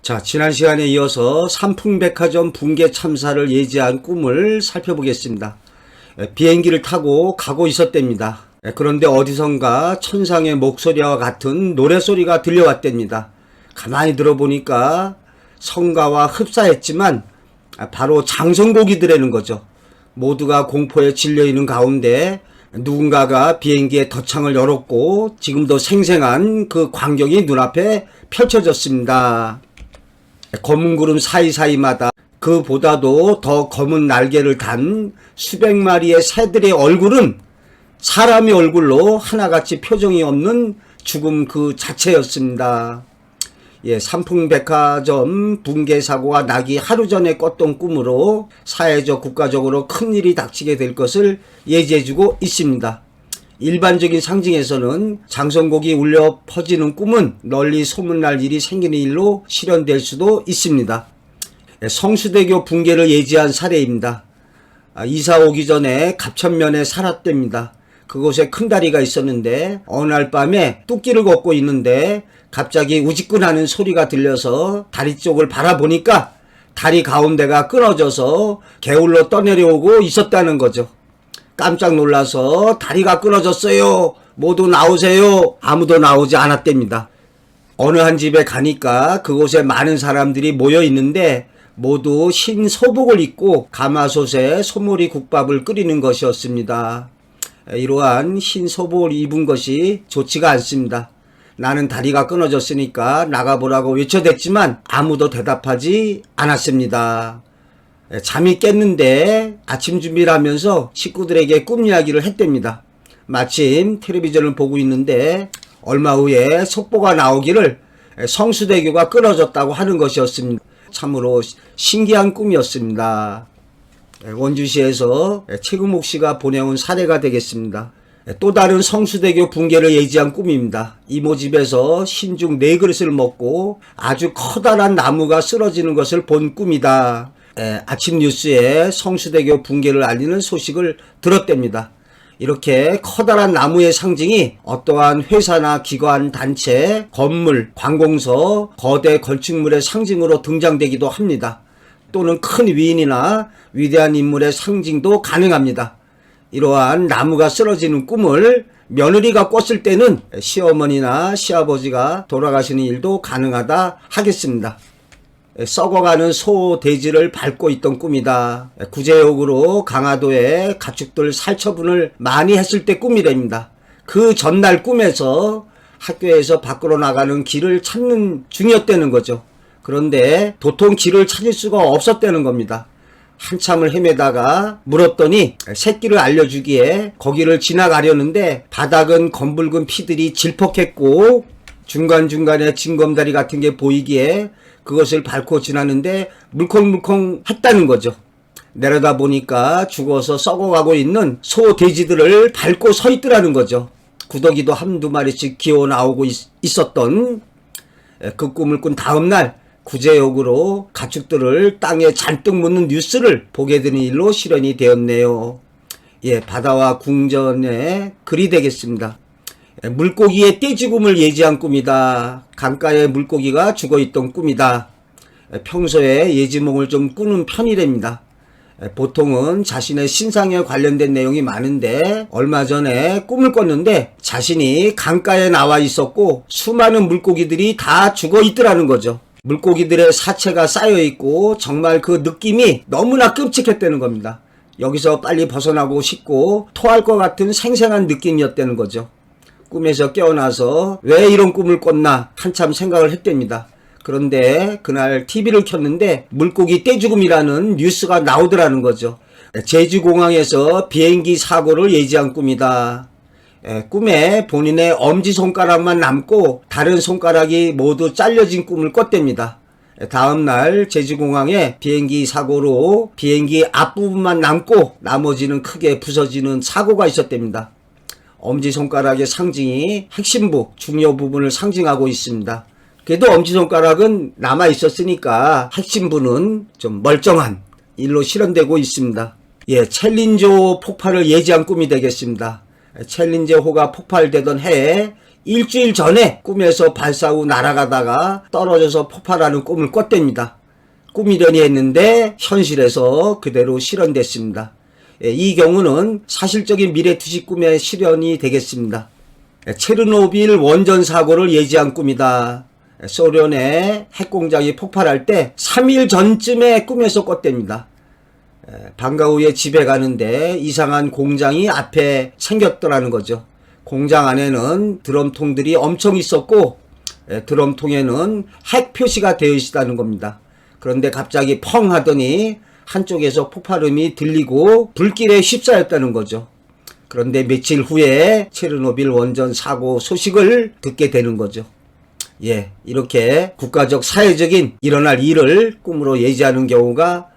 자, 지난 시간에 이어서 삼풍백화점 붕괴 참사를 예지한 꿈을 살펴보겠습니다. 비행기를 타고 가고 있었답니다. 그런데 어디선가 천상의 목소리와 같은 노래소리가 들려왔답니다. 가만히 들어보니까 성가와 흡사했지만 바로 장성곡이더라는 거죠. 모두가 공포에 질려있는 가운데 누군가가 비행기의 덧창을 열었고 지금도 생생한 그 광경이 눈앞에 펼쳐졌습니다. 검은 구름 사이사이마다 그보다도 더 검은 날개를 단 수백 마리의 새들의 얼굴은 사람의 얼굴로 하나같이 표정이 없는 죽음 그 자체였습니다. 삼풍백화점 붕괴 사고가 나기 하루 전에 꿨던 꿈으로 사회적 국가적으로 큰일이 닥치게 될 것을 예지해주고 있습니다. 일반적인 상징에서는 장성곡이 울려 퍼지는 꿈은 널리 소문날 일이 생기는 일로 실현될 수도 있습니다. 성수대교 붕괴를 예지한 사례입니다. 이사 오기 전에 갑천면에 살았답니다. 그곳에 큰 다리가 있었는데 어느 날 밤에 뚝길을 걷고 있는데 갑자기 우지끈하는 소리가 들려서 다리 쪽을 바라보니까 다리 가운데가 끊어져서 게을러 떠내려오고 있었다는 거죠. 깜짝 놀라서 다리가 끊어졌어요. 모두 나오세요. 아무도 나오지 않았답니다. 어느 한 집에 가니까 그곳에 많은 사람들이 모여 있는데 모두 흰 소복을 입고 가마솥에 소머리 국밥을 끓이는 것이었습니다. 이러한 흰 소복을 입은 것이 좋지가 않습니다. 나는 다리가 끊어졌으니까 나가보라고 외쳐댔지만 아무도 대답하지 않았습니다. 잠이 깼는데 아침 준비를 하면서 식구들에게 꿈 이야기를 했답니다. 마침 텔레비전을 보고 있는데 얼마 후에 속보가 나오기를 성수대교가 끊어졌다고 하는 것이었습니다. 참으로 신기한 꿈이었습니다. 원주시에서 최금옥 씨가 보내온 사례가 되겠습니다. 또 다른 성수대교 붕괴를 예지한 꿈입니다. 이모 집에서 신중 4그릇을 먹고 아주 커다란 나무가 쓰러지는 것을 본 꿈이다. 아침 뉴스에 성수대교 붕괴를 알리는 소식을 들었답니다. 이렇게 커다란 나무의 상징이 어떠한 회사나 기관, 단체, 건물, 관공서, 거대 건축물의 상징으로 등장되기도 합니다. 또는 큰 위인이나 위대한 인물의 상징도 가능합니다. 이러한 나무가 쓰러지는 꿈을 며느리가 꿨을 때는 시어머니나 시아버지가 돌아가시는 일도 가능하다 하겠습니다. 썩어가는 소 돼지를 밟고 있던 꿈이다. 구제역으로 강화도에 가축들 살처분을 많이 했을 때 꿈이랍니다. 그 전날 꿈에서 학교에서 밖으로 나가는 길을 찾는 중이었다는 거죠. 그런데 도통 길을 찾을 수가 없었다는 겁니다. 한참을 헤매다가 물었더니 새끼를 알려주기에 거기를 지나가려는데 바닥은 검붉은 피들이 질퍽했고 중간중간에 징검다리 같은 게 보이기에 그것을 밟고 지나는데 물컹물컹 했다는 거죠. 내려다 보니까 죽어서 썩어가고 있는 소 돼지들을 밟고 서 있더라는 거죠. 구더기도 한두 마리씩 기어 나오고 있었던 그 꿈을 꾼 다음날 구제역으로 가축들을 땅에 잔뜩 묻는 뉴스를 보게 되는 일로 실현이 되었네요. 바다와 궁전의 글이 되겠습니다. 물고기의 떼죽음을 예지한 꿈이다. 강가에 물고기가 죽어있던 꿈이다. 평소에 예지몽을 좀 꾸는 편이랍니다. 보통은 자신의 신상에 관련된 내용이 많은데 얼마 전에 꿈을 꿨는데 자신이 강가에 나와 있었고 수많은 물고기들이 다 죽어있더라는 거죠. 물고기들의 사체가 쌓여있고 정말 그 느낌이 너무나 끔찍했다는 겁니다. 여기서 빨리 벗어나고 싶고 토할 것 같은 생생한 느낌이었다는 거죠. 꿈에서 깨어나서 왜 이런 꿈을 꿨나 한참 생각을 했답니다. 그런데 그날 TV를 켰는데 물고기 떼죽음이라는 뉴스가 나오더라는 거죠. 제주공항에서 비행기 사고를 예지한 꿈이다. 꿈에 본인의 엄지손가락만 남고 다른 손가락이 모두 잘려진 꿈을 꿨답니다. 다음날 제주공항에 비행기 사고로 비행기 앞부분만 남고 나머지는 크게 부서지는 사고가 있었답니다. 엄지손가락의 상징이 핵심부, 중요 부분을 상징하고 있습니다. 그래도 엄지손가락은 남아있었으니까 핵심부는 좀 멀쩡한 일로 실현되고 있습니다. 챌린저 폭발을 예지한 꿈이 되겠습니다. 챌린저호가 폭발되던 해에 일주일 전에 꿈에서 발사 후 날아가다가 떨어져서 폭발하는 꿈을 꿨답니다. 꿈이려니 했는데 현실에서 그대로 실현됐습니다. 이 경우는 사실적인 미래 투시 꿈의 실현이 되겠습니다. 체르노빌 원전 사고를 예지한 꿈이다. 소련의 핵공장이 폭발할 때 3일 전쯤에 꿈에서 꿨답니다. 방과 후에 집에 가는데 이상한 공장이 앞에 생겼더라는 거죠. 공장 안에는 드럼통들이 엄청 있었고 드럼통에는 핵 표시가 되어 있다는 겁니다. 그런데 갑자기 펑 하더니 한쪽에서 폭발음이 들리고 불길에 휩싸였다는 거죠. 그런데 며칠 후에 체르노빌 원전 사고 소식을 듣게 되는 거죠. 이렇게 국가적 사회적인 일어날 일을 꿈으로 예지하는 경우가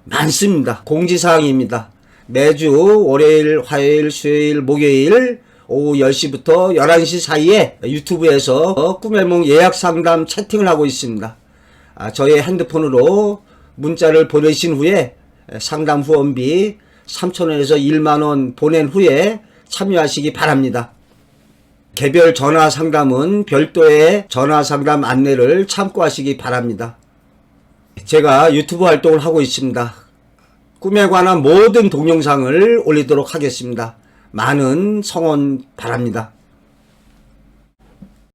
많습니다. 공지사항입니다. 매주 월요일, 화요일, 수요일, 목요일 오후 10시부터 11시 사이에 유튜브에서 꿈의 몽 예약 상담 채팅을 하고 있습니다. 저의 핸드폰으로 문자를 보내신 후에 상담 후원비 3,000원에서 1만원 보낸 후에 참여하시기 바랍니다. 개별 전화 상담은 별도의 전화 상담 안내를 참고하시기 바랍니다. 제가 유튜브 활동을 하고 있습니다. 꿈에 관한 모든 동영상을 올리도록 하겠습니다. 많은 성원 바랍니다.